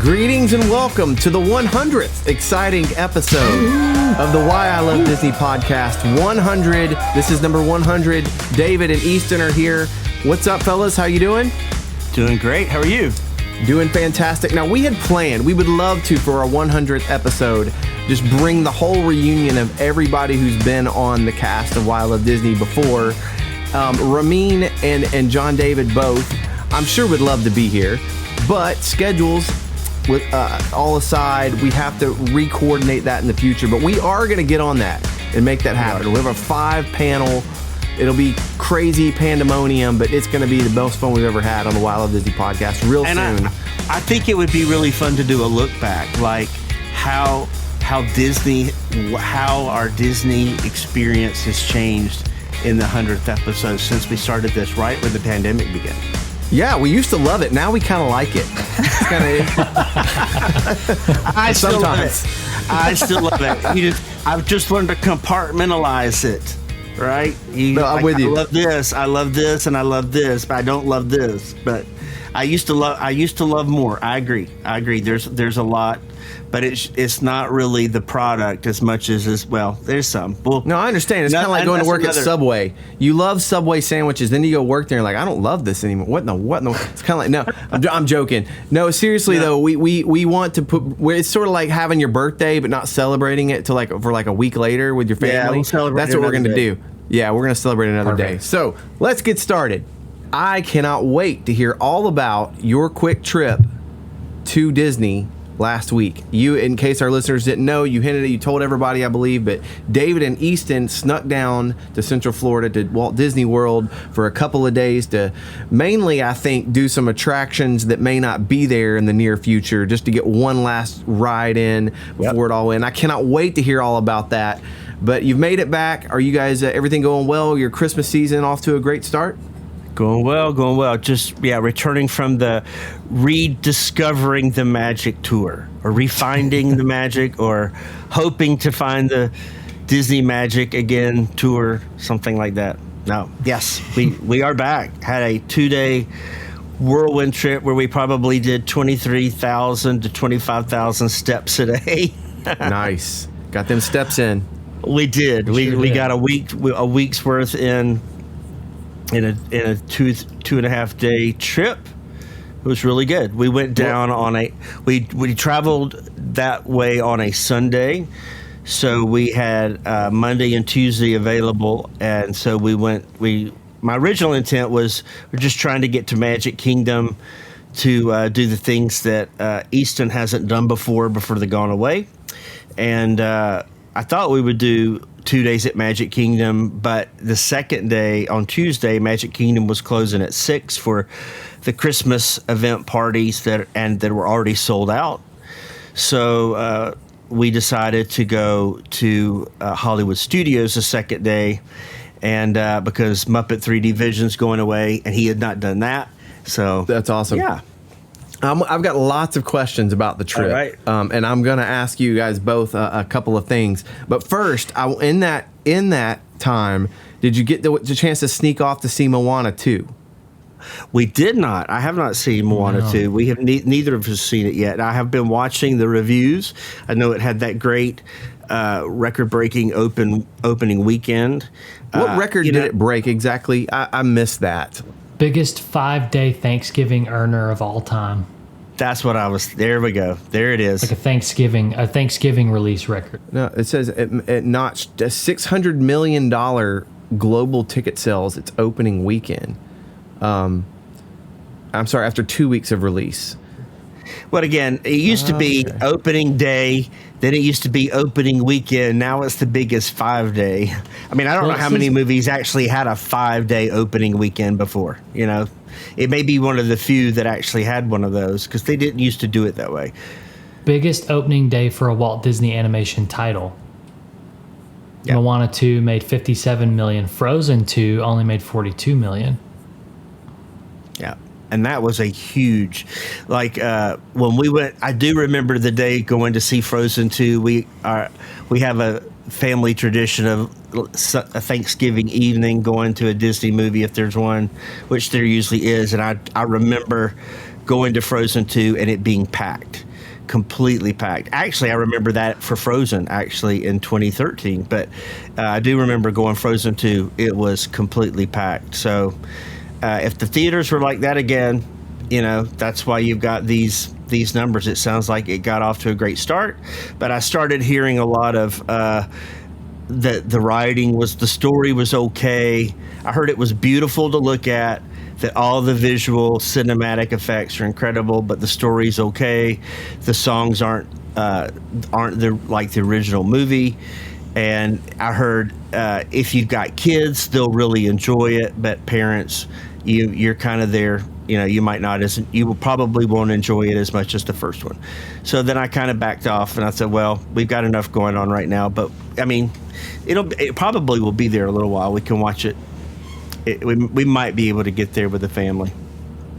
Greetings and welcome to the 100th exciting episode of the Why I Love Disney podcast. 100. This is number 100. David and Easton are here. What's up, fellas? How you doing? Doing great. How are you? Doing fantastic. Now, we had planned, we would love to, for our 100th episode, just bring the whole reunion of everybody who's been on the cast of Why I Love Disney before. Ramin and John David both, I'm sure would love to be here, but schedules with all aside, we have to re-coordinate that in the future, but we are going to get on that and make that happen. We'll have a 5-panel. It'll be crazy pandemonium, but it's going to be the most fun we've ever had on the Why I Love Disney podcast real soon. I think it would be really fun to do a look back, like how our Disney experience has changed in the 100th episode since we started this, right when the pandemic began. Yeah, we used to love it. Now we kind of like it. It's kind of I still love it. I've just learned to compartmentalize it. Right? I'm with you. I love this, and I love this, but I don't love this. But I used to love more. I agree. There's a lot, but it's not really the product as much as well. There's some. Well, no, I understand. It's kind of like going to work at Subway. You love Subway sandwiches, then you go work there and you're like, I don't love this anymore. What in the? It's kind of like, no, I'm joking. No, seriously though, we want to put. It's sort of like having your birthday but not celebrating it till for a week later with your family. That's what we're going to do. Yeah, we're going to celebrate another day. So let's get started. I cannot wait to hear all about your quick trip to Disney last week. You, in case our listeners didn't know, you hinted it, you told everybody, I believe, but David and Easton snuck down to Central Florida to Walt Disney World for a couple of days to mainly, I think, do some attractions that may not be there in the near future, just to get one last ride in before it all went. I cannot wait to hear all about that. But you've made it back. Are you guys, everything going well? Your Christmas season off to a great start? Going well. Just, returning from the rediscovering the magic tour, or refinding the magic, or hoping to find the Disney magic again tour, something like that. No, yes, we are back. Had a 2-day whirlwind trip where we probably did 23,000 to 25,000 steps a day. Nice. Got them steps in. We did. We got a week's worth in a 2.5 day trip. It was really good. We went down on we traveled that way on a Sunday, so we had Monday and Tuesday available, and so my original intent was we're just trying to get to Magic Kingdom to do the things that Easton hasn't done before they've gone away, and I thought we would do 2 days at Magic Kingdom, but the second day on Tuesday, Magic Kingdom was closing at 6 for the Christmas event parties that were already sold out. So we decided to go to Hollywood Studios the second day, and because Muppet 3D Vision's going away, and he had not done that. So that's awesome. Yeah. I've got lots of questions about the trip, right. And I'm going to ask you guys both a couple of things. But first, in that time, did you get the chance to sneak off to see Moana 2? We did not. I have not seen Moana 2. We have neither of us seen it yet. I have been watching the reviews. I know it had that great record-breaking opening weekend. What record did it break exactly? I missed that. Biggest 5-day Thanksgiving earner of all time. That's what I was. There we go. There it is. Like a Thanksgiving release record. No, it says it notched a $600 million global ticket sales its opening weekend. I'm sorry, after 2 weeks of release. But again, it used to be opening day, then it used to be opening weekend. Now it's the biggest 5-day. I mean, I don't know how many movies actually had a 5-day opening weekend before. You know, it may be one of the few that actually had one of those because they didn't used to do it that way. Biggest opening day for a Walt Disney animation title. Yep. Moana 2 made $57 million. Frozen 2 only made $42 million. Yeah. And that was a huge, when we went, I do remember the day going to see Frozen 2. We have a family tradition of a Thanksgiving evening going to a Disney movie if there's one, which there usually is. And I remember going to Frozen 2 and it being packed. completely packed. Actually, I remember that for Frozen actually in 2013, but I do remember going Frozen 2. It was completely packed. So if the theaters were like that again, that's why you've got these numbers. It sounds like it got off to a great start, but I started hearing a lot of that the story was okay. I heard it was beautiful to look at, that all the visual cinematic effects are incredible, but the story's okay. The songs aren't like the original movie. And I heard if you've got kids, they'll really enjoy it, but parents, you're kind of there. You might not, you will probably won't enjoy it as much as the first one. So then I kind of backed off and I said, well, we've got enough going on right now, but I mean, it probably will be there a little while. We can watch it. We might be able to get there with the family.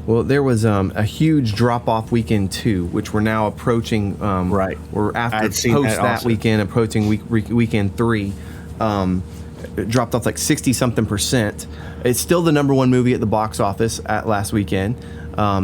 Well, there was a huge drop-off weekend 2, which we're now approaching. Right. We're post that weekend, approaching weekend 3. It dropped off like 60-something%. It's still the number 1 movie at the box office at last weekend.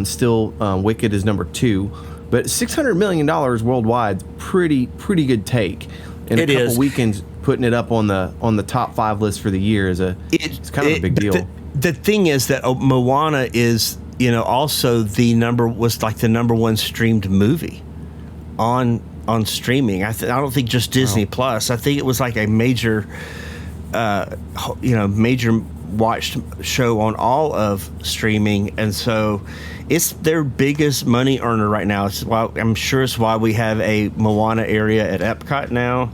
Still, Wicked is number 2, but $600 million worldwide, pretty good take. In a couple weekends, putting it up on the top 5 list for the year it's kind of a big deal. The thing is that Moana is also was like the number 1 streamed movie on streaming. I don't think just Disney Plus. I think it was like a major major watched show on all of streaming, and so it's their biggest money earner right now. I'm sure it's why we have a Moana area at Epcot now,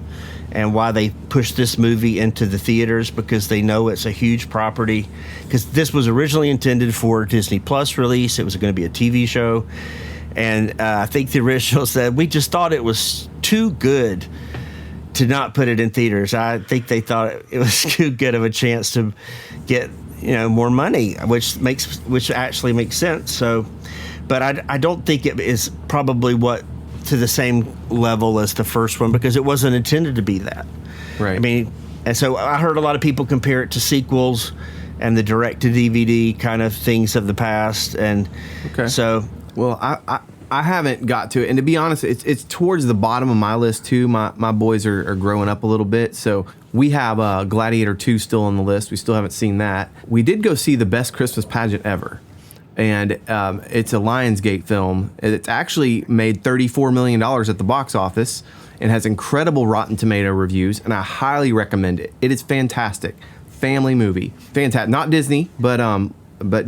and why they push this movie into the theaters, because they know it's a huge property. Because this was originally intended for Disney Plus release. It was going to be a TV show, and I think the original said, we just thought it was too good to not put it in theaters. I think they thought it was too good of a chance to get more money, which actually makes sense. So, but I don't think it is probably to the same level as the first one, because it wasn't intended to be that. Right. I mean, and so I heard a lot of people compare it to sequels and the direct-to-DVD kind of things of the past, and so. Well, I haven't got to it, and to be honest, it's towards the bottom of my list too. My boys are growing up a little bit, so we have Gladiator 2 still on the list. We still haven't seen that. We did go see The Best Christmas Pageant Ever, and it's a Lionsgate film. It's actually made $34 million at the box office and has incredible Rotten Tomato reviews, and I highly recommend it. It is fantastic. Family movie. Fantastic. Not Disney, but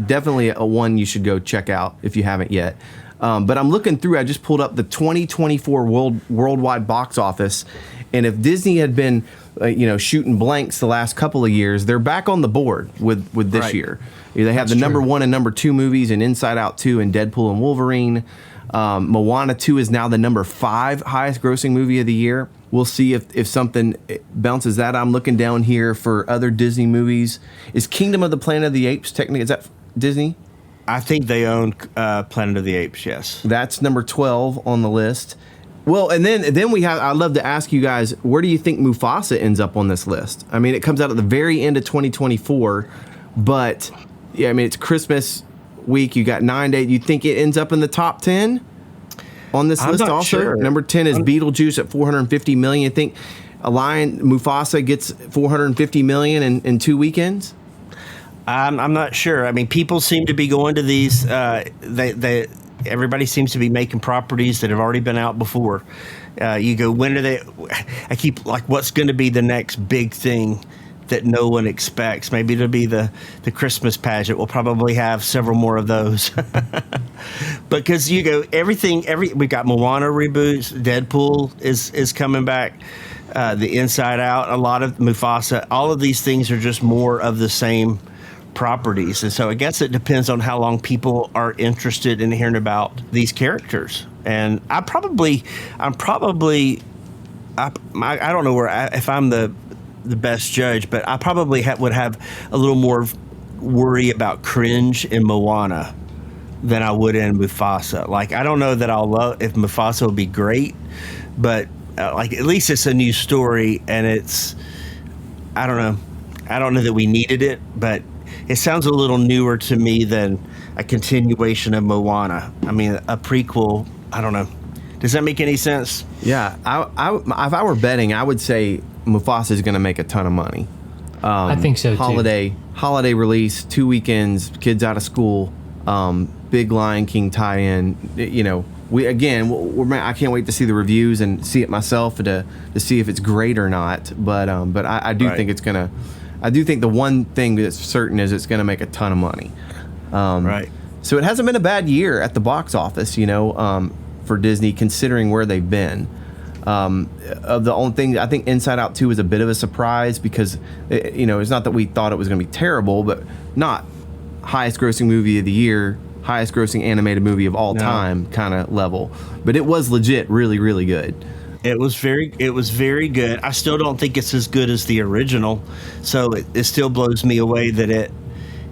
definitely a one you should go check out if you haven't yet. But I'm looking through, I just pulled up the 2024 worldwide box office, and if Disney had been shooting blanks the last couple of years, they're back on the board with this year. They have the number 1 and number 2 movies in Inside Out 2 and Deadpool and Wolverine. Moana 2 is now the number 5 highest grossing movie of the year. We'll see if something bounces that. I'm looking down here for other Disney movies. Is Kingdom of the Planet of the Apes technically, is that Disney? I think they own Planet of the Apes, yes. That's number 12 on the list. Well, and then we have, I'd love to ask you guys, where do you think Mufasa ends up on this list? I mean, it comes out at the very end of 2024, but yeah, I mean, it's Christmas week. You got 9 days. You think it ends up in the top 10 on this list also? Sure. Number 10 is Beetlejuice at $450 million. You think Mufasa gets $450 million in 2 weekends? I'm not sure. I mean, people seem to be going to these. Everybody seems to be making properties that have already been out before. You go, when are they? I keep like, what's going to be the next big thing that no one expects? Maybe it'll be the Christmas pageant. We'll probably have several more of those. Because you go, we got Moana reboots. Deadpool is coming back. The Inside Out. A lot of Mufasa. All of these things are just more of the same properties, and so I guess it depends on how long people are interested in hearing about these characters. And I don't know if I'm the best judge, but I probably would have a little more worry about cringe in Moana than I would in Mufasa. Like, I don't know that I'll love if Mufasa will be great, but like, at least it's a new story, and I don't know that we needed it, but it sounds a little newer to me than a continuation of Moana. I mean, a prequel, I don't know. Does that make any sense? Yeah, if I were betting, I would say Mufasa is going to make a ton of money. I think so too. Holiday release, 2 weekends, kids out of school, big Lion King tie-in. You know, I can't wait to see the reviews and see it myself to see if it's great or not. But I do think it's gonna. I do think the one thing that's certain is it's gonna make a ton of money. Right. So it hasn't been a bad year at the box office, you know, for Disney considering where they've been. Of the only thing, I think Inside Out 2 was a bit of a surprise because, you know, it's not that we thought it was going to be terrible, but not highest grossing movie of the year, highest grossing animated movie of all time kind of level. But it was legit really, really good. It was very good. I still don't think it's as good as the original. So it still blows me away that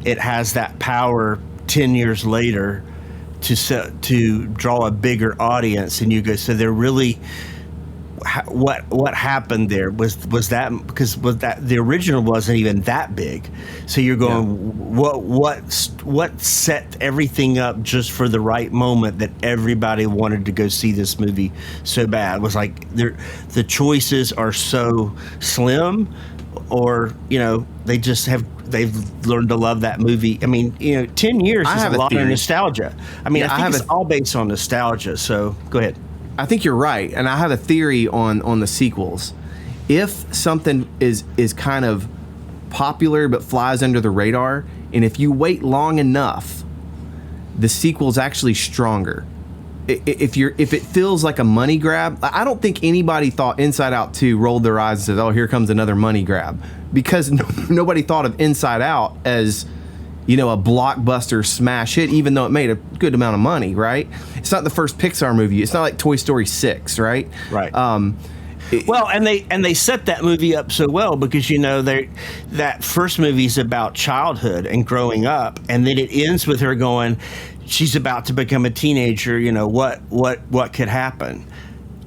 it has that power 10 years later to draw a bigger audience. And you go, so they're really... What happened there was that because the original wasn't even that big, so you're going what set everything up just for the right moment that everybody wanted to go see this movie so bad. It was like the choices are so slim, or you know they've learned to love that movie. I mean, you know, 10 years is a lot of nostalgia. I mean, I think it's all based on nostalgia. So go ahead. I think you're right, and I have a theory on the sequels. If something is kind of popular but flies under the radar, and if you wait long enough, the sequel's actually stronger. If it feels like a money grab, I don't think anybody thought Inside Out 2 rolled their eyes and said, "Oh, here comes another money grab," because nobody thought of Inside Out as, you know, a blockbuster smash hit, even though it made a good amount of money, right? It's not the first Pixar movie. It's not like Toy Story 6, right? Right. Well, and they set that movie up so well because, you know, that first movie is about childhood and growing up, and then it ends with her going, she's about to become a teenager, you know, what could happen?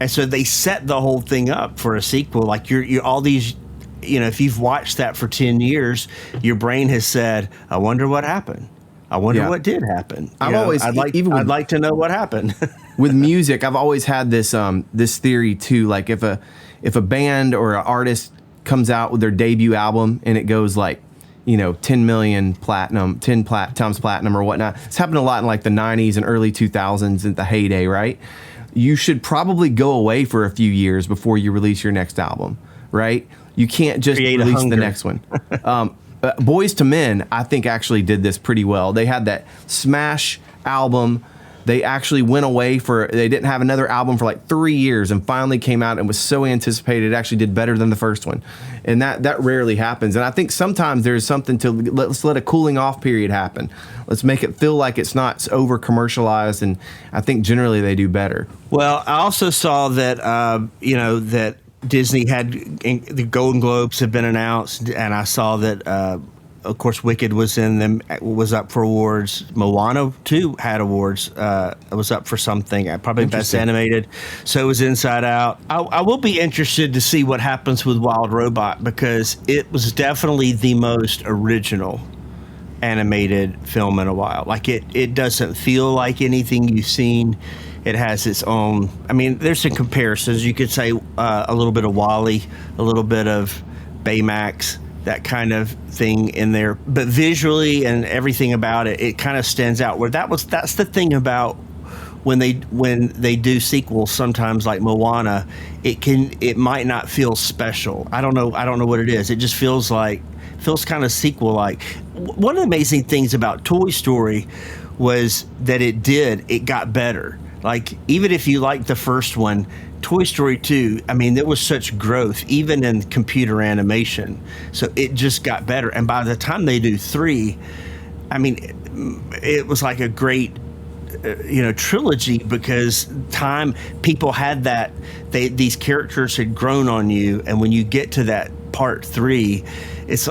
And so they set the whole thing up for a sequel. Like you're all these... You know, if you've watched that for 10 years, your brain has said, I wonder what happened. I wonder what did happen. I'd like to know what happened. With music, I've always had this this theory too. Like if a band or an artist comes out with their debut album and it goes like, you know, 10 million platinum, 10 times platinum or whatnot. It's happened a lot in like the 90s and early 2000s at the heyday, right? You should probably go away for a few years before you release your next album, right? You can't just release the next one. Boys to Men, I think, actually did this pretty well. They had that smash album. They actually went away they didn't have another album for like 3 years and finally came out and was so anticipated. It actually did better than the first one. And that rarely happens. And I think sometimes there's something to, let's let a cooling off period happen. Let's make it feel like it's not over commercialized. And I think generally they do better. Well, I also saw that, that Disney had the Golden Globes have been announced, and I saw that, of course, Wicked was up for awards. Moana 2 had awards. It was up for something, probably Best Animated. So was Inside Out. I will be interested to see what happens with Wild Robot because it was definitely the most original animated film in a while. Like it doesn't feel like anything you've seen. It has its own. I mean, there's some comparisons. You could say a little bit of WALL-E, a little bit of Baymax, that kind of thing in there. But visually and everything about it, it kind of stands out. That's the thing about when they do sequels. Sometimes like Moana, it might not feel special. I don't know what it is. It just feels kind of sequel like. One of the amazing things about Toy Story was that it got better. Like, even if you liked the first one, Toy Story 2, I mean, there was such growth, even in computer animation. So it just got better. And by the time they do 3, I mean, it was like a great, trilogy because people had that, these characters had grown on you. And when you get to that part 3,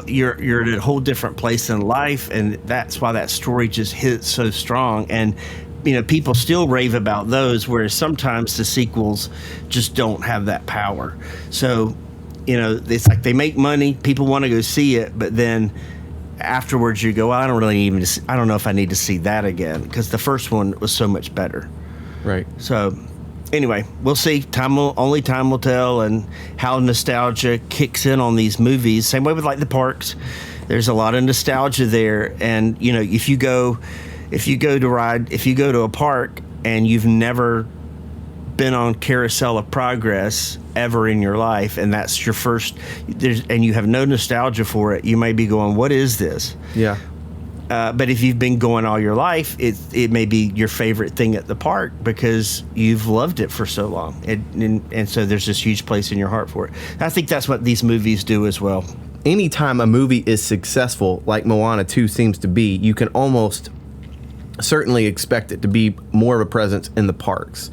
you're at a whole different place in life. And that's why that story just hits so strong. And people still rave about those, whereas sometimes the sequels just don't have that power. So, it's like they make money, people want to go see it, but then afterwards you go, well, I don't know if I need to see that again because the first one was so much better. Right. So, anyway, we'll see. Only time will tell, and how nostalgia kicks in on these movies. Same way with like the parks. There's a lot of nostalgia there, and you know, if you go to a park and you've never been on Carousel of Progress ever in your life, and that's your first, and you have no nostalgia for it, you may be going, "What is this?" Yeah. But if you've been going all your life, it may be your favorite thing at the park because you've loved it for so long, and so there's this huge place in your heart for it. I think that's what these movies do as well. Anytime a movie is successful, like Moana 2 seems to be, you can almost certainly expect it to be more of a presence in the parks.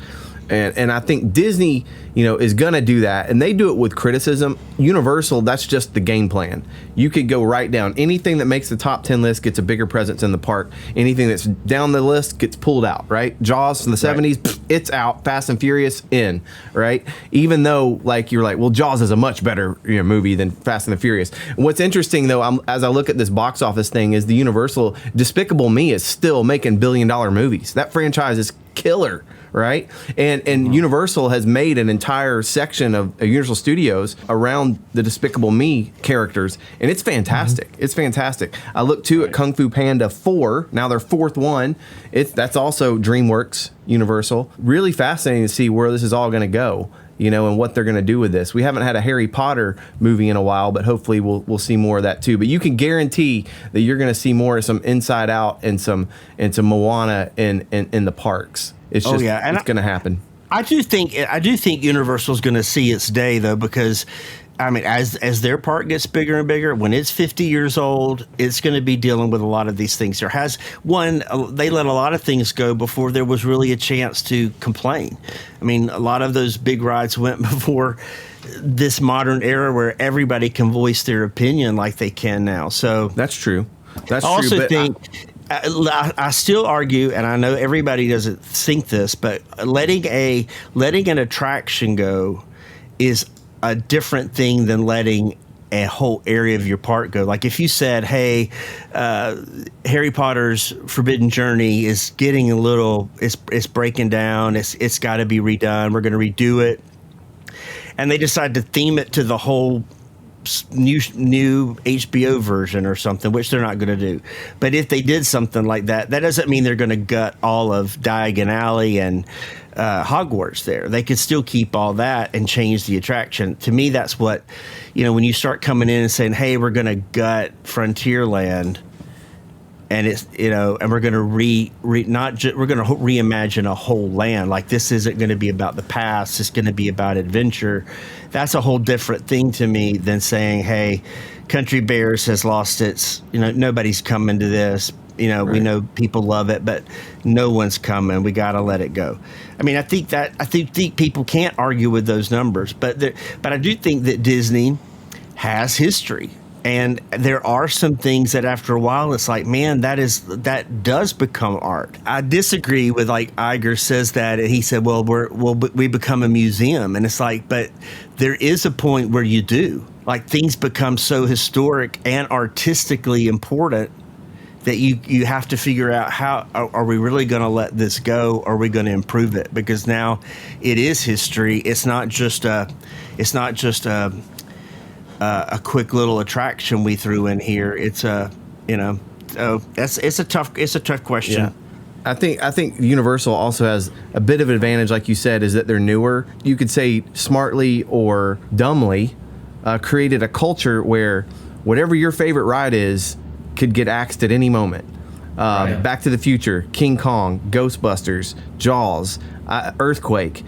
And I think Disney, you know, is going to do that. And they do it with criticism. Universal, that's just the game plan. You could go right down. Anything that makes the top 10 list gets a bigger presence in the park. Anything that's down the list gets pulled out, right? Jaws from the 70s, it's out. Fast and Furious, in, right? Even though, like, you're like, well, Jaws is a much better, you know, movie than Fast and the Furious. And what's interesting, though, as I look at this box office thing, is the Universal Despicable Me is still making billion-dollar movies. That franchise is killer. Right, and Universal has made an entire section of Universal Studios around the Despicable Me characters, and it's fantastic. It's fantastic. I looked too at Kung Fu Panda 4. Now their fourth one. That's also DreamWorks Universal. Really fascinating to see where this is all going to go. You know, and what they're going to do with this. We haven't had a Harry Potter movie in a while, but hopefully we'll see more of that too. But you can guarantee that you're going to see more of some Inside Out and some Moana in the parks. It's just it's going to happen. I do think Universal's going to see its day though, because I mean, as their park gets bigger and bigger, when it's 50 years old, it's going to be dealing with a lot of these things. They let a lot of things go before there was really a chance to complain. I mean, a lot of those big rides went before this modern era where everybody can voice their opinion like they can now. So that's true. That's I also true. think. I still argue, and I know everybody doesn't think this, but letting an attraction go is a different thing than letting a whole area of your park go. Like if you said, "Hey, Harry Potter's Forbidden Journey is getting a little, it's breaking down. It's got to be redone. We're going to redo it," and they decide to theme it to the whole new HBO version or something, which they're not going to do. But if they did something like that, that doesn't mean they're going to gut all of Diagon Alley and Hogwarts there. They could still keep all that and change the attraction. To me, that's what, you know, when you start coming in and saying, "Hey, we're going to gut Frontierland," and it's, you know, and we're going to we're going to reimagine a whole land. Like this isn't going to be about the past. It's going to be about adventure. That's a whole different thing to me than saying, "Hey, Country Bears has lost its, you know, nobody's coming to this. You know, right. We know people love it, but no one's coming. We got to let it go." I mean, I think people can't argue with those numbers, but I do think that Disney has history. And there are some things that after a while, it's like, man, that does become art. I disagree with, like, Iger says that, and he said, well, we become a museum. And it's like, but there is a point where you do. Like, things become so historic and artistically important that you have to figure out, how are we really going to let this go? Or are we going to improve it? Because now it is history. It's not just a quick little attraction we threw in here. It's it's a tough question. Yeah. I think Universal also has a bit of an advantage, like you said, is that they're newer. You could say smartly or dumbly created a culture where whatever your favorite ride is could get axed at any moment. Back to the Future, King Kong, Ghostbusters, Jaws, Earthquake.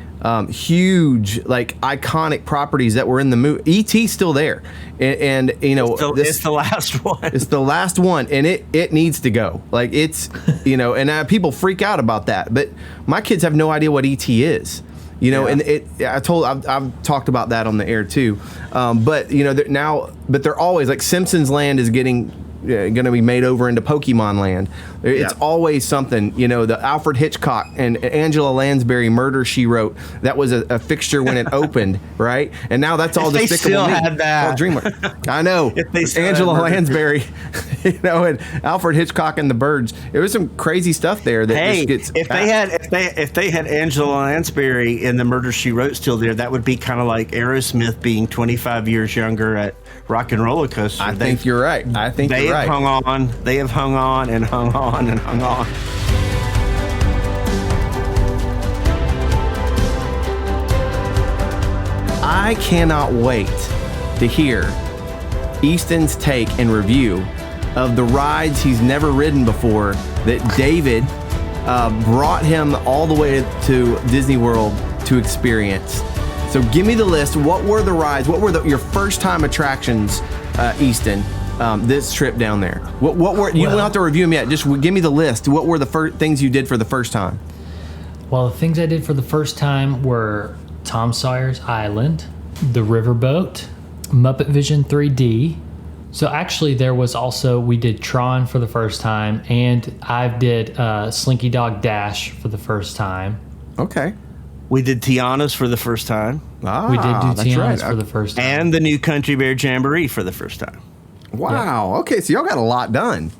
Huge, like, iconic properties that were in the movie. E.T.'s still there, and you know, it's the last one. It's the last one, and it needs to go. Like, it's, you know, and people freak out about that, but my kids have no idea what E.T. is. You know, and I've talked about that on the air too. But you know, they're always like, Simpsons Land is getting going to be made over into Pokemon Land. It's always something. You know, the Alfred Hitchcock and Angela Lansbury Murder, She Wrote. That was a fixture when it opened, right? And now that's all They Despicable still Me. had that. All DreamWorks. I know. If they still Angela had Murder. Lansbury, you know, and Alfred Hitchcock and the Birds. There was some crazy stuff there that Hey, just gets. if they had Angela Lansbury in the Murder She Wrote still there, that would be kind of like Aerosmith being 25 years younger at Rock and Roller Coaster. I think you're right. I think they you're have right. hung on. They have hung on and hung on and hung on. I cannot wait to hear Easton's take and review of the rides he's never ridden before that David brought him all the way to Disney World to experience. So give me the list. What were the rides? What were your first time attractions, Easton, this trip down there? What were, you don't have to review them yet. Just give me the list. What were the things you did for the first time? Well, the things I did for the first time were Tom Sawyer's Island, the Riverboat, Muppet Vision 3D. So actually there was also, we did Tron for the first time, and I did Slinky Dog Dash for the first time. Okay. We did Tiana's for the first time. We did do that's Tiana's right. for the first time. And the new Country Bear Jamboree for the first time. Wow. Okay, so y'all got a lot done.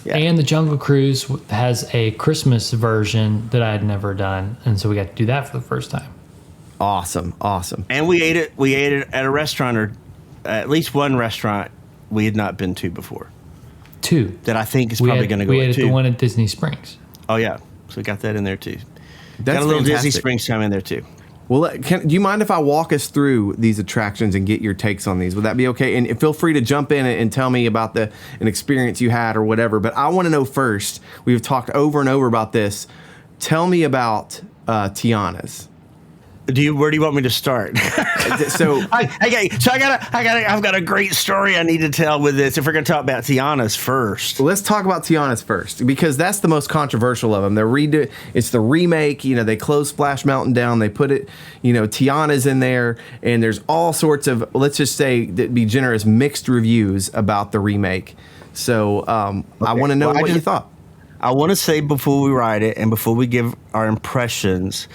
Yeah. And the Jungle Cruise has a Christmas version that I had never done, and so we got to do that for the first time. Awesome. And we ate it at a restaurant, or at least one restaurant we had not been to before. Two. That I think is probably going to go We ate at at two. the one at Disney Springs. Oh, yeah. So we got that in there, too. That's got a little Disney fantastic. Springs time in there, too. Well, do you mind if I walk us through these attractions and get your takes on these? Would that be okay? And feel free to jump in and tell me about an experience you had or whatever. But I want to know first. We've talked over and over about this. Tell me about Tiana's. Where do you want me to start? So I've got a great story I need to tell with this. If we're going to talk about Tiana's first, let's talk about Tiana's first, because that's the most controversial of them. It's the remake. You know, they closed Splash Mountain down. They put it, you know, Tiana's in there, and there's all sorts of, let's just say, that be generous, mixed reviews about the remake. So I want to know what you thought. I want to say before we ride it and before we give our impressions.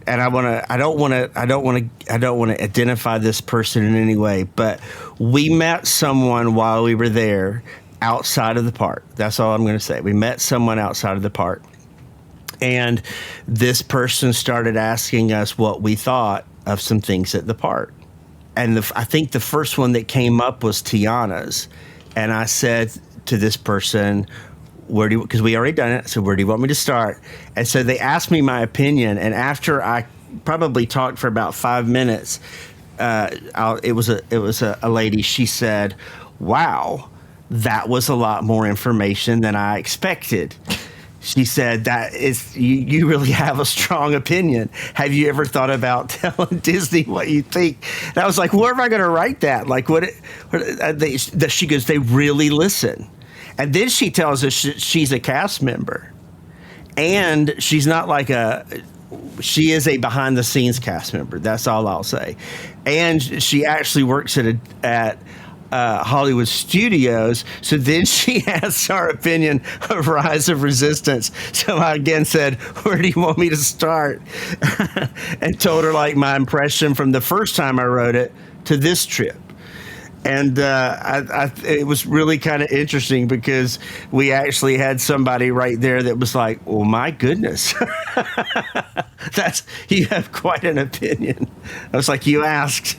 And I don't want to identify this person in any way, but we met someone while we were there outside of the park. That's all I'm going to say. We met someone outside of the park, and this person started asking us what we thought of some things at the park. And I think the first one that came up was Tiana's, and I said to this person, because we already done it, so where do you want me to start? And so they asked me my opinion, and after I probably talked for about 5 minutes, it was a lady. She said, "Wow, that was a lot more information than I expected." She said, "That is, you really have a strong opinion. Have you ever thought about telling Disney what you think?" And I was like, "Where am I going to write that? Like, she goes, "They really listen." And then she tells us she's a cast member, and she's not like she is a behind the scenes cast member. That's all I'll say. And she actually works at Hollywood Studios. So then she asks our opinion of Rise of Resistance. So I again said, "Where do you want me to start?" And told her like my impression from the first time I wrote it to this trip. And it was really kind of interesting because we actually had somebody right there that was like, "Oh my goodness, you have quite an opinion." I was like, "You asked,"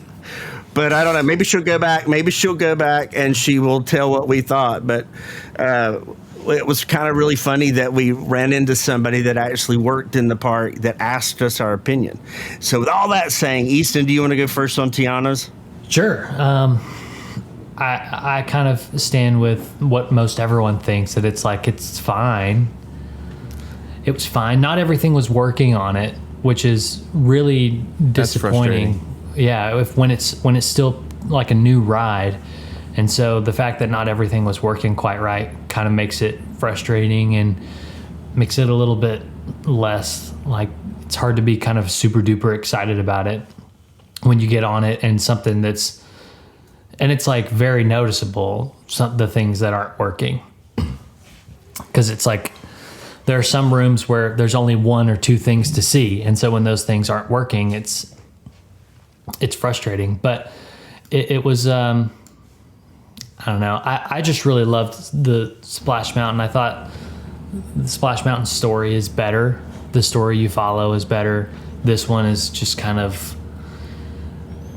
but I don't know. Maybe she'll go back. And she will tell what we thought. But it was kind of really funny that we ran into somebody that actually worked in the park that asked us our opinion. So with all that saying, Easton, do you want to go first on Tiana's? Sure. I kind of stand with what most everyone thinks, that it's fine. It was fine. Not everything was working on it, which is really disappointing. Yeah, when it's still like a new ride. And so the fact that not everything was working quite right kind of makes it frustrating and makes it a little bit less, like, it's hard to be kind of super duper excited about it when you get on it and something that's and it's like very noticeable, the things that aren't working, because it's like there are some rooms where there's only one or two things to see, and so when those things aren't working, it's frustrating. But it was I don't know, I just really loved the Splash Mountain. I thought the Splash Mountain story is better. The story you follow is better. This one is just kind of,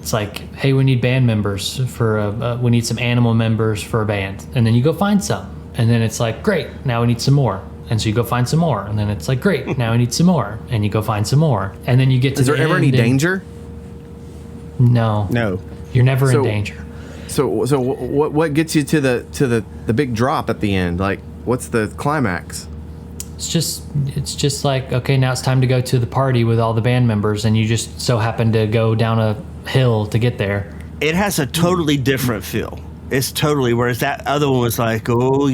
it's like, hey, we need band members for we need some animal members for a band, and then you go find some, and then it's like, great, now we need some more, and so you go find some more, and then it's like, great, now we need some more, and you go find some more, and then you get to. Is there ever any danger? No, you're never in danger. So what gets you to the big drop at the end? Like, what's the climax? It's just like, okay, now it's time to go to the party with all the band members, and you just so happen to go down a hill to get there. It has a totally different feel. It's totally, whereas that other one was like, oh,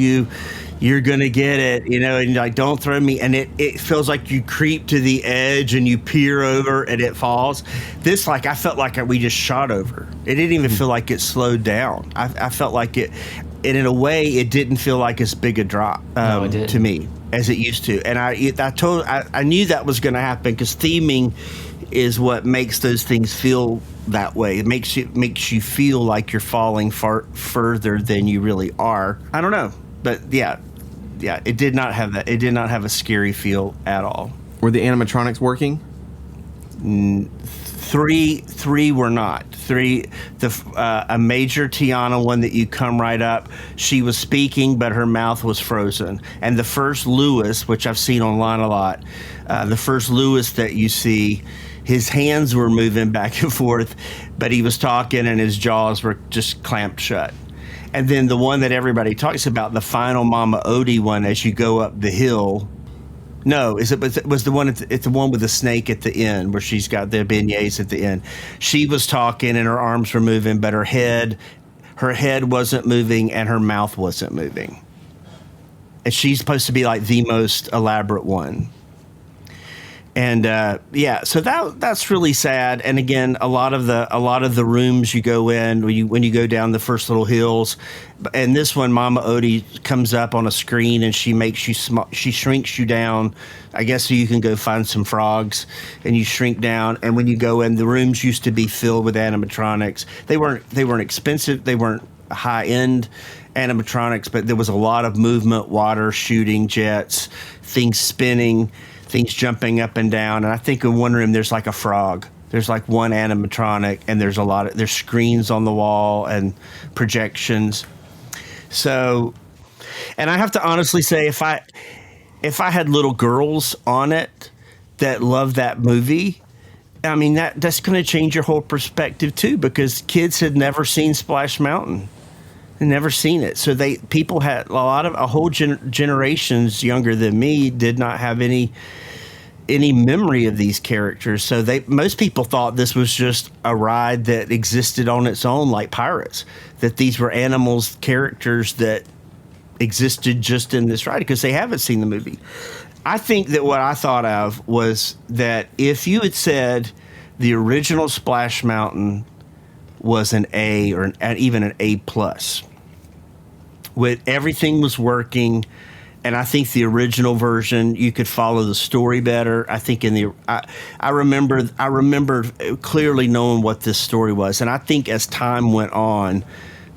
you're gonna get it, and you're like, don't throw me, and it feels like you creep to the edge and you peer over and it falls. This, like, I felt like we just shot over. It didn't even feel like it slowed down. I felt like it, and in a way, it didn't feel like as big a drop to me as it used to. And I knew that was going to happen, because theming is what makes those things feel that way. It makes you feel like you're falling further than you really are. I don't know, but yeah, it did not have that. It did not have a scary feel at all. Were the animatronics working? Three were not. A major Tiana one that you come right up, she was speaking, but her mouth was frozen. And the first Lewis, which I've seen online a lot, the first Lewis that you see, his hands were moving back and forth, but he was talking and his jaws were just clamped shut. And then the one that everybody talks about, the final Mama Odie one, as you go up the hill. No, it was the one. It's the one with the snake at the end, where she's got the beignets at the end. She was talking and her arms were moving, but her head wasn't moving and her mouth wasn't moving. And she's supposed to be like the most elaborate one. And so that's really sad. And again, a lot of the rooms you go in when you go down the first little hills, and this one, Mama Odie comes up on a screen and she makes you she shrinks you down, I guess, so you can go find some frogs, and you shrink down. And when you go in, the rooms used to be filled with animatronics. They weren't expensive. They weren't high end animatronics, but there was a lot of movement, water shooting jets, things spinning, things jumping up and down. And I think in one room there's like a frog. There's like one animatronic, and there's screens on the wall and projections. So, and I have to honestly say, if I had little girls on it that love that movie, I mean, that's going to change your whole perspective too, because kids had never seen Splash Mountain. Never seen it. So people had a whole generations younger than me did not have any memory of these characters. So most people thought this was just a ride that existed on its own, like Pirates, that these were animals, characters that existed just in this ride, because they haven't seen the movie. I think that what I thought of was that if you had said the original Splash Mountain was an A or even an A+, with everything was working, and I think the original version you could follow the story better. I think I remember clearly knowing what this story was, and I think as time went on,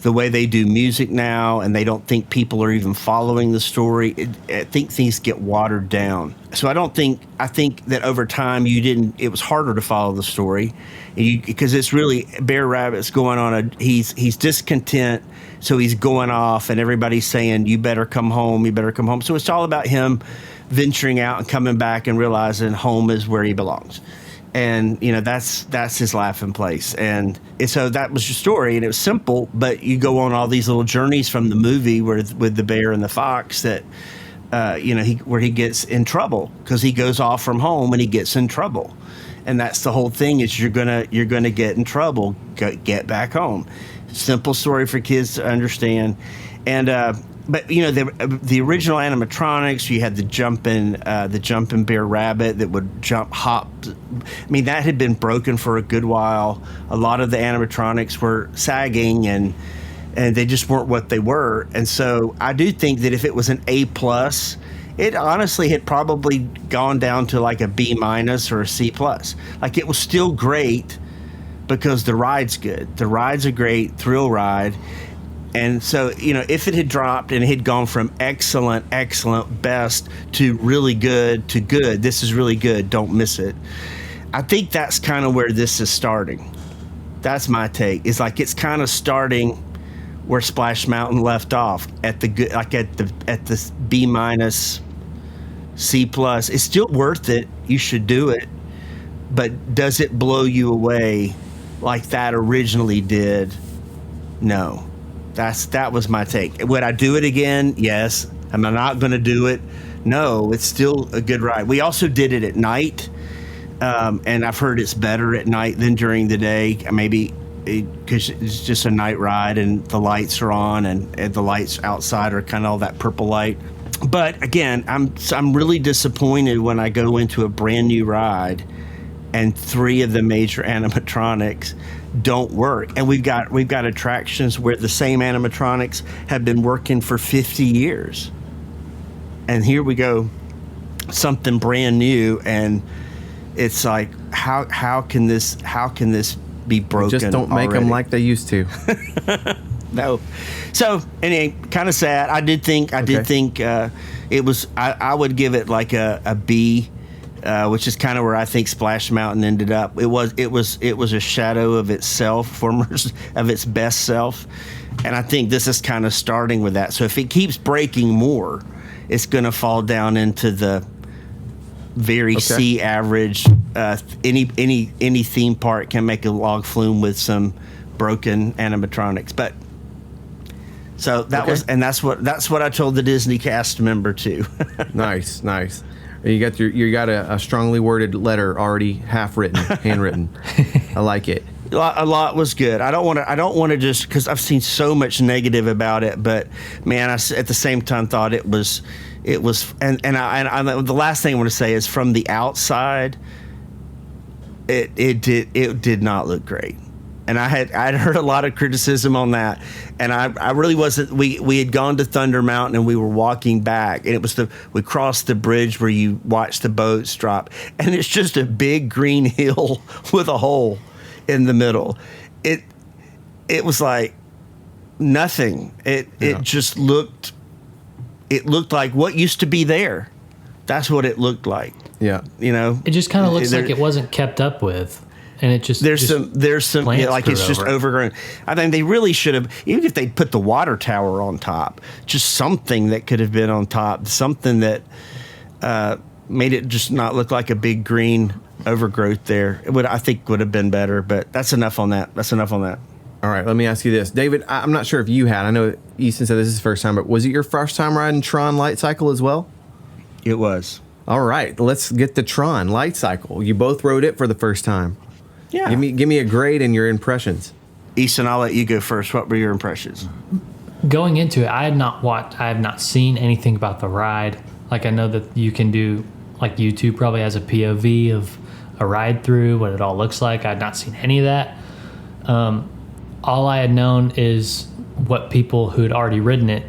the way they do music now, and they don't think people are even following the story, I think things get watered down. So I think that over time it was harder to follow the story, because it's really Bear Rabbit's going on he's discontent, so he's going off, and everybody's saying, you better come home. So it's all about him venturing out and coming back and realizing home is where he belongs. And, that's his laughing place. And so that was your story, and it was simple, but you go on all these little journeys from the movie with the bear and the fox that, where he gets in trouble because he goes off from home and he gets in trouble. And that's the whole thing, is you're gonna get in trouble, get back home. Simple story for kids to understand. And but the original animatronics, you had the jumping bear rabbit that would hop. I mean, that had been broken for a good while. A lot of the animatronics were sagging and they just weren't what they were. And so I do think that if it was an A+, it honestly had probably gone down to like a B- or a C+. Like, it was still great because the ride's good. The ride's a great thrill ride. And so, if it had dropped and it had gone from excellent, best to really good to good, this is really good, don't miss it. I think that's kind of where this is starting. That's my take. It's like it's kind of starting where Splash Mountain left off at the good, like at the B-, C+. It's still worth it. You should do it. But does it blow you away like that originally did? No. That was my take. Would I do it again? Yes. Am I not going to do it? No. It's still a good ride. We also did it at night, and I've heard it's better at night than during the day. Maybe because it's just a night ride and the lights are on and the lights outside are kind of all that purple light. But again, I'm really disappointed when I go into a brand new ride and 3 of the major animatronics don't work. And we've got attractions where the same animatronics have been working for 50 years. And here we go, something brand new, and it's like, how can this be broken? Just don't make them like they used to. No. So, anyway, kind of sad. I did think it was. I would give it like a B, which is kind of where I think Splash Mountain ended up. It was a shadow of itself, of its best self, and I think this is kind of starting with that. So if it keeps breaking more, it's going to fall down into the very C average. Any theme park can make a log flume with some broken animatronics, but. So that's what I told the Disney cast member too. Nice. You got a strongly worded letter already half written, handwritten. I like it. A lot was good. I don't want to just, because I've seen so much negative about it, but man, I at the same time thought it was, and the last thing I want to say is, from the outside, it did not look great. And I'd heard a lot of criticism on that, and I really wasn't. We had gone to Thunder Mountain and we were walking back, and we crossed the bridge where you watch the boats drop, and it's just a big green hill with a hole in the middle. It was like nothing. It just looked. It looked like what used to be there. That's what it looked like. Yeah, it just kind of looks like it wasn't kept up with. And it just there's some like it's just overgrown. I think they really should have, even if they put the water tower on top, just something that could have been on top, something that made it just not look like a big green overgrowth there. I think would have been better. But that's enough on that. All right, let me ask you this, David. I'm not sure if you had. I know Easton said this is his first time, but was it your first time riding Tron Light Cycle as well? It was. All right, let's get the Tron Light Cycle. You both rode it for the first time. Yeah. Give me a grade and your impressions. Easton, I'll let you go first. What were your impressions? Going into it, I have not seen anything about the ride. Like, I know that you can do, like, YouTube probably has a POV of a ride through, what it all looks like. I had not seen any of that. All I had known is what people who had already ridden it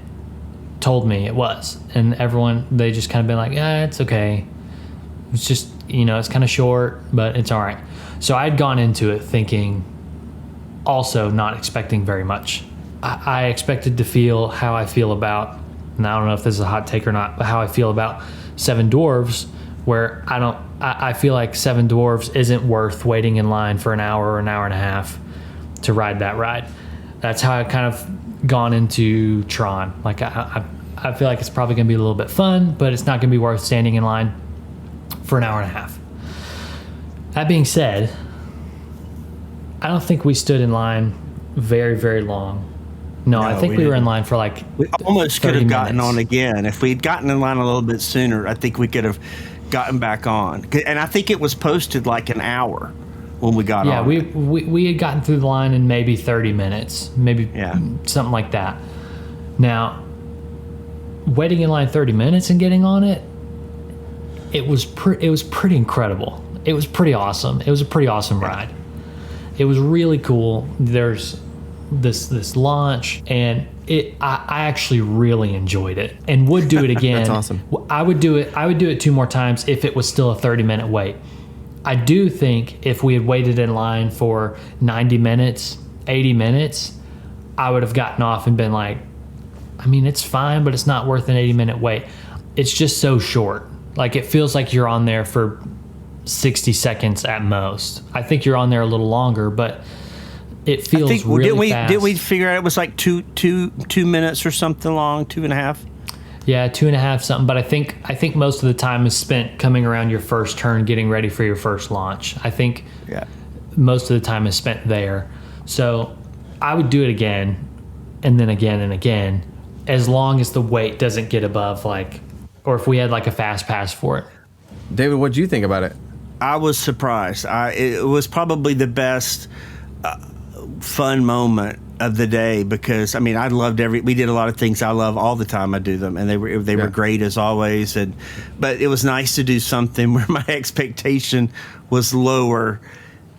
told me it was. And everyone, they just kind of been like, yeah, it's okay. It's just, it's kind of short, but it's all right. So I'd gone into it thinking, also not expecting very much. I expected to feel how I feel about, and I don't know if this is a hot take or not, but how I feel about Seven Dwarfs, where I feel like Seven Dwarfs isn't worth waiting in line for an hour or an hour and a half to ride that ride. That's how I kind of gone into Tron. Like, I feel like it's probably going to be a little bit fun, but it's not going to be worth standing in line for an hour and a half. That being said, I don't think we stood in line very, very long. No, I think we were in line for like we almost could have gotten on again. If we'd gotten in line a little bit sooner, I think we could have gotten back on. And I think it was posted like an hour when we got on. Yeah, we had gotten through the line in maybe 30 minutes, maybe something like that. Now, waiting in line 30 minutes and getting on it, it was pretty incredible. It was pretty awesome. It was a pretty awesome ride. It was really cool. There's this launch, and I actually really enjoyed it and would do it again. That's awesome. I would do it 2 more times if it was still a 30-minute wait. I do think if we had waited in line for 90 minutes, 80 minutes, I would have gotten off and been like, I mean, it's fine, but it's not worth an 80-minute wait. It's just so short. Like, it feels like you're on there for 60 seconds at most. I think you're on there a little longer, but it feels really fast. Did we figure out it was like two minutes or something long, 2.5? Yeah, 2.5 something. But I think most of the time is spent coming around your first turn, getting ready for your first launch. I think most of the time is spent there. So I would do it again, and then again and again, as long as the wait doesn't get above or if we had like a fast pass for it. David, what did you think about it? I was surprised. It was probably the best fun moment of the day, because I mean, I loved we did a lot of things I love all the time. I do them, and they were great as always. But it was nice to do something where my expectation was lower.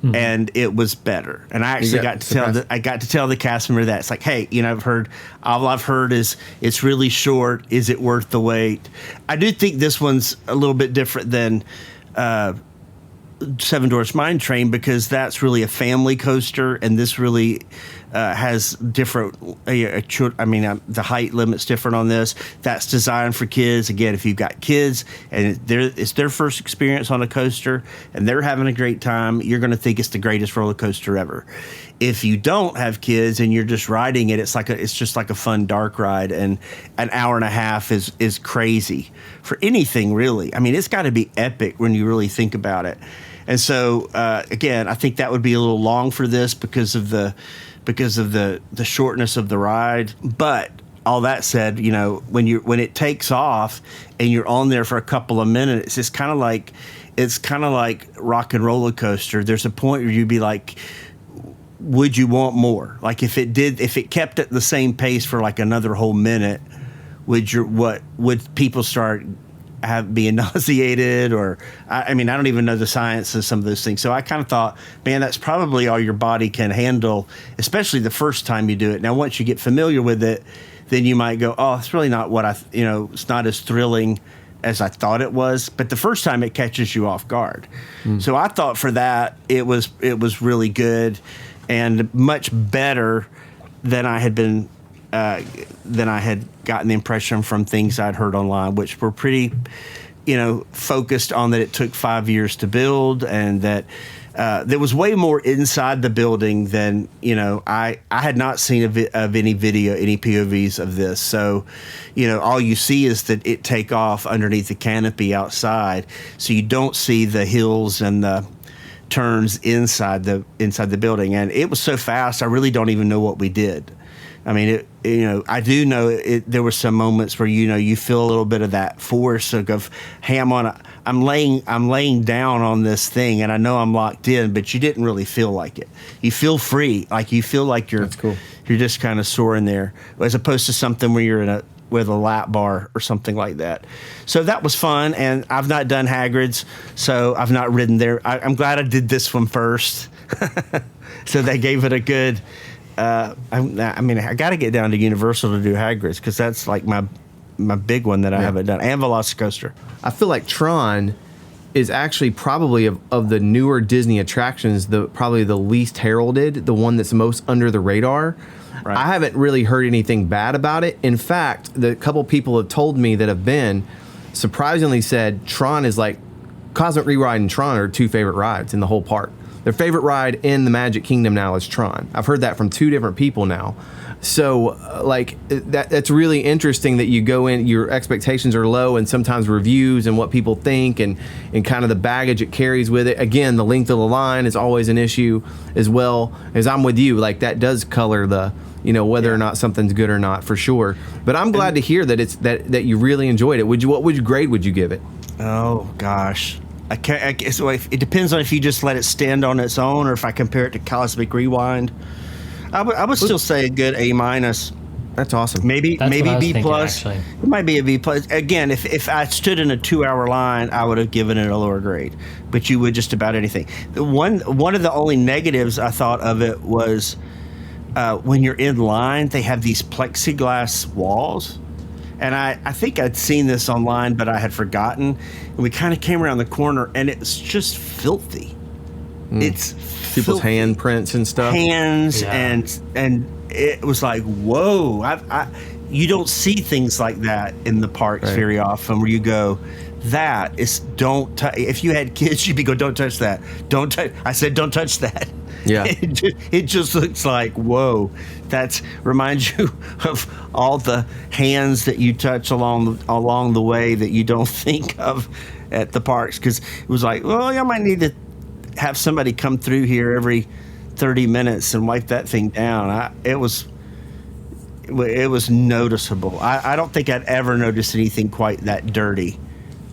Mm-hmm. And it was better, and I actually got to tell the cast member that it's like, hey, all I've heard is it's really short. Is it worth the wait? I do think this one's a little bit different than Seven Dwarfs Mine Train, because that's really a family coaster, and this really has different. The height limit's different on this. That's designed for kids. Again, if you've got kids and it's their first experience on a coaster and they're having a great time, you're going to think it's the greatest roller coaster ever. If you don't have kids and you're just riding it, it's just like a fun dark ride, and an hour and a half is crazy for anything really. I mean, it's got to be epic when you really think about it. And so again, I think that would be a little long for this because of the shortness of the ride. But all that said, when it takes off and you're on there for a couple of minutes, it's kind of like Rock and Roller Coaster. There's a point where you'd be like, would you want more? Like if it kept at the same pace for like another whole minute, would people start being nauseated? Or I mean, I don't even know the science of some of those things. So I kind of thought, man, that's probably all your body can handle, especially the first time you do it. Now, once you get familiar with it, then you might go, oh, it's really not what it's not as thrilling as I thought it was. But the first time it catches you off guard. So I thought for that, it was really good and much better than I had been gotten the impression from things I'd heard online, which were pretty, focused on that it took 5 years to build, and that there was way more inside the building than, I had not seen of any video, any POVs of this. So, all you see is that it take off underneath the canopy outside. So you don't see the hills and the turns inside the building. And it was so fast, I really don't even know what we did. I mean, I do know there were some moments where you feel a little bit of that force of, hey, I'm laying down on this thing, and I know I'm locked in, but you didn't really feel like it. You feel free, like you feel like That's cool. You're just kind of soaring there, as opposed to something where you're with a lap bar or something like that. So that was fun, and I've not done Hagrid's, so I've not ridden there. I'm glad I did this one first, so they gave it a good. I got to get down to Universal to do Hagrid's, because that's like my big one that I haven't done, and Velocicoaster. I feel like Tron is actually probably of the newer Disney attractions, probably the least heralded, the one that's most under the radar. Right. I haven't really heard anything bad about it. In fact, the couple people have told me that have been, surprisingly said Tron is like, Cosmic Rewind and Tron are 2 favorite rides in the whole park. Their favorite ride in the Magic Kingdom now is Tron. I've heard that from 2 different people now. So, that's really interesting that you go in, your expectations are low, and sometimes reviews and what people think and kind of the baggage it carries with it. Again, the length of the line is always an issue as well. As I'm with you, like that does color the, whether or not something's good or not, for sure. But I'm glad to hear that that you really enjoyed it. What grade would you give it? Oh gosh. So it depends on if you just let it stand on its own, or if I compare it to Cosmic Rewind. I would still say a good A-. That's awesome. Maybe That's what I was B thinking, plus. actually. It might be a B plus. Again, if I stood in a 2-hour line, I would have given it a lower grade. But you would just about anything. One of the only negatives I thought of it was when you're in line, they have these plexiglass walls. And I think I'd seen this online, but I had forgotten. And we kind of came around the corner, and it's just filthy. It's People's filthy. handprints and stuff. Hands Yeah. and it was like, whoa! You don't see things like that in the parks Right. very often, where you go, that is don't. If you had kids, you'd be go, don't touch that. Don't touch. I said, don't touch that. Yeah. It just looks like, whoa. That reminds you of all the hands that you touch along the way that you don't think of at the parks, because it was like, well, I might need to have somebody come through here every 30 minutes and wipe that thing down. It was noticeable. I don't think I'd ever noticed anything quite that dirty.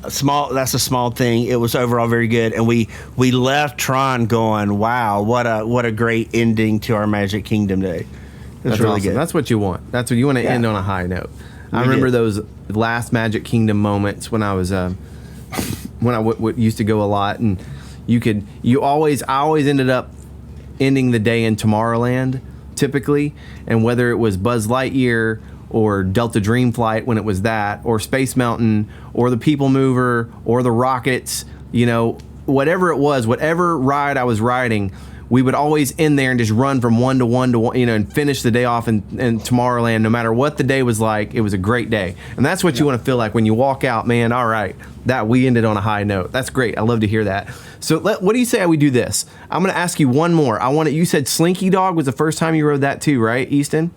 That's a small thing. It was overall very good, and we left Tron going, wow, what a great ending to our Magic Kingdom day. It was That's really awesome. good. That's what you want. That's what you want to end on a high note. I remember did. those last Magic Kingdom moments when I was when I used to go a lot, and I always ended up ending the day in Tomorrowland typically, and whether it was Buzz Lightyear or Delta Dream Flight when it was that, or Space Mountain, or the People Mover, or the Rockets, whatever it was, whatever ride I was riding, we would always end there and just run from one to one, and finish the day off in Tomorrowland. No matter what the day was like, it was a great day. And that's what you want to feel like when you walk out, man, all right, that we ended on a high note. That's great. I love to hear that. So what do you say we do this? I'm going to ask you one more. You said Slinky Dog was the first time you rode that too, right, Easton?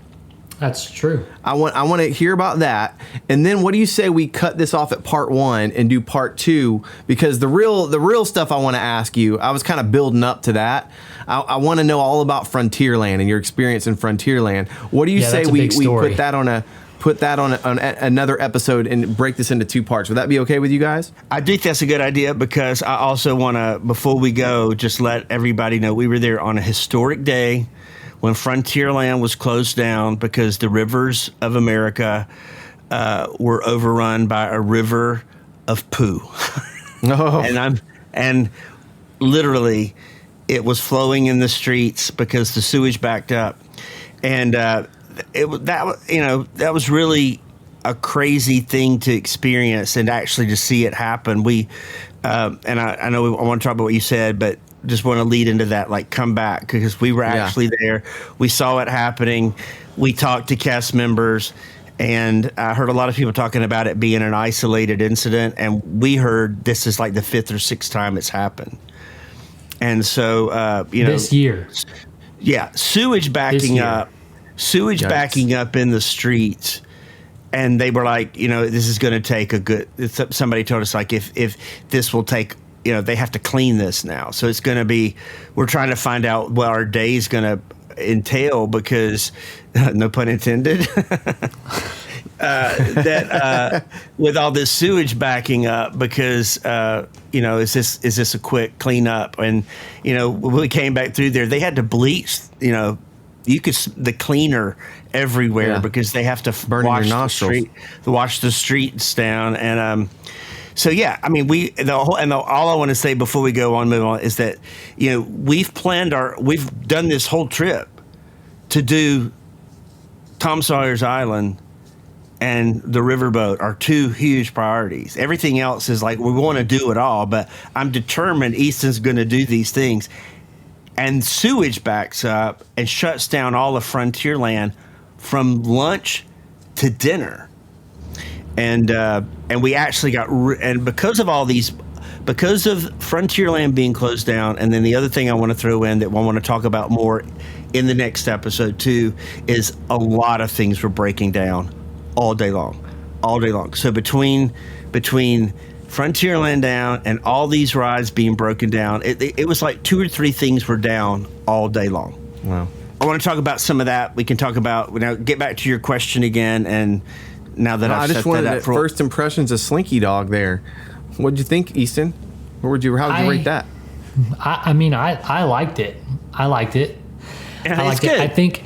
That's true. I want to hear about that, and then what do you say we cut this off at part 1 and do part 2? Because the real stuff I want to ask you, I was kind of building up to that. I want to know all about Frontierland and your experience in Frontierland. What do you say that's a we big story. put that on another episode and break this into 2 parts? Would that be okay with you guys? I do think that's a good idea, because I also want to, before we go, just let everybody know we were there on a historic day when Frontierland was closed down because the rivers of America were overrun by a river of poo. Oh. And literally it was flowing in the streets because the sewage backed up. And that was really a crazy thing to experience, and actually to see it happen. I know I want to talk about what you said, but just want to lead into that, like, come back, because we were actually there. We saw it happening. We talked to cast members, and I heard a lot of people talking about it being an isolated incident, and we heard this is like the 5th or 6th time it's happened. And so, This year. Yeah, sewage backing up in the streets. And they were like, this is going to take somebody told us, like, if this will take, they have to clean this now. So it's going to be, we're trying to find out what our day is going to entail, because, no pun intended, that with all this sewage backing up, because, is this a quick cleanup? And, when we came back through there, they had to bleach, you could the cleaner everywhere, because they have to wash the streets down. And so yeah, I mean, all I want to say before we go on, move on, is that we've done this whole trip to do Tom Sawyer's Island and the riverboat are 2 huge priorities. Everything else is like, we want to do it all, but I'm determined Easton's going to do these things. And sewage backs up and shuts down all of Frontierland from lunch to dinner. And we actually and because of Frontierland being closed down, and then the other thing I want to throw in that I want to talk about more in the next episode too, is a lot of things were breaking down all day long. So between Frontierland down and all these rides being broken down, it was like 2 or 3 things were down all day long. Wow. I want to talk about some of that. We can talk about, now get back to your question again, and now that I've set that up for first impressions of Slinky Dog there. What'd you think, Easton? How would you rate that? I mean, I liked it. I liked it. Yeah, I liked it's good. it. I think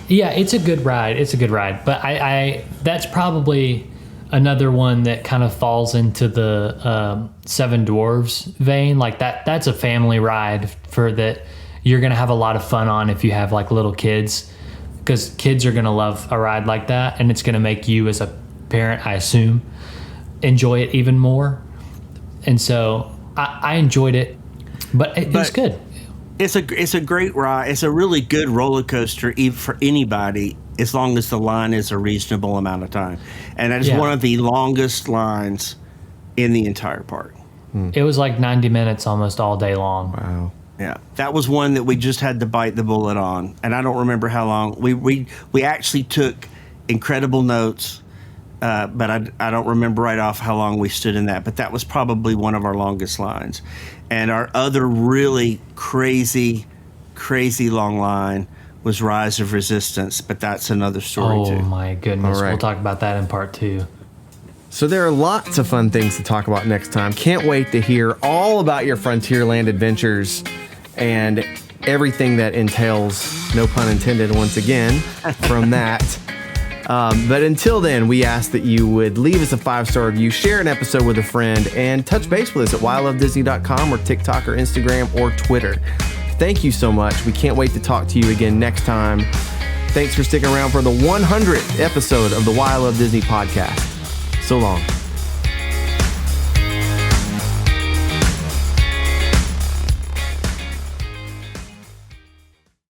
Yeah, it's a good ride. It's a good ride. But I that's probably another one that kind of falls into the Seven Dwarves vein. Like that's a family ride for that you're going to have a lot of fun on if you have like little kids, because kids are going to love a ride like that, and it's going to make you as a parent, I assume, enjoy it even more. And so I enjoyed it, but it was good. It's a great ride. It's a really good roller coaster even for anybody, as long as the line is a reasonable amount of time. And that is one of the longest lines in the entire park. It was like 90 minutes almost all day long. Wow. Yeah, that was one that we just had to bite the bullet on, and I don't remember how long. We actually took incredible notes, but I don't remember right off how long we stood in that. But that was probably one of our longest lines. And our other really crazy long line was Rise of Resistance, but that's another story too. Oh my goodness, All right. We'll talk about that in part 2. So there are lots of fun things to talk about next time. Can't wait to hear all about your Frontierland adventures and everything that entails, no pun intended once again, from that. But until then, we ask that you would leave us a 5-star review, share an episode with a friend, and touch base with us at whylovedisney.com or TikTok or Instagram or Twitter. Thank you so much. We can't wait to talk to you again next time. Thanks for sticking around for the 100th episode of the Why I Love Disney podcast. So long.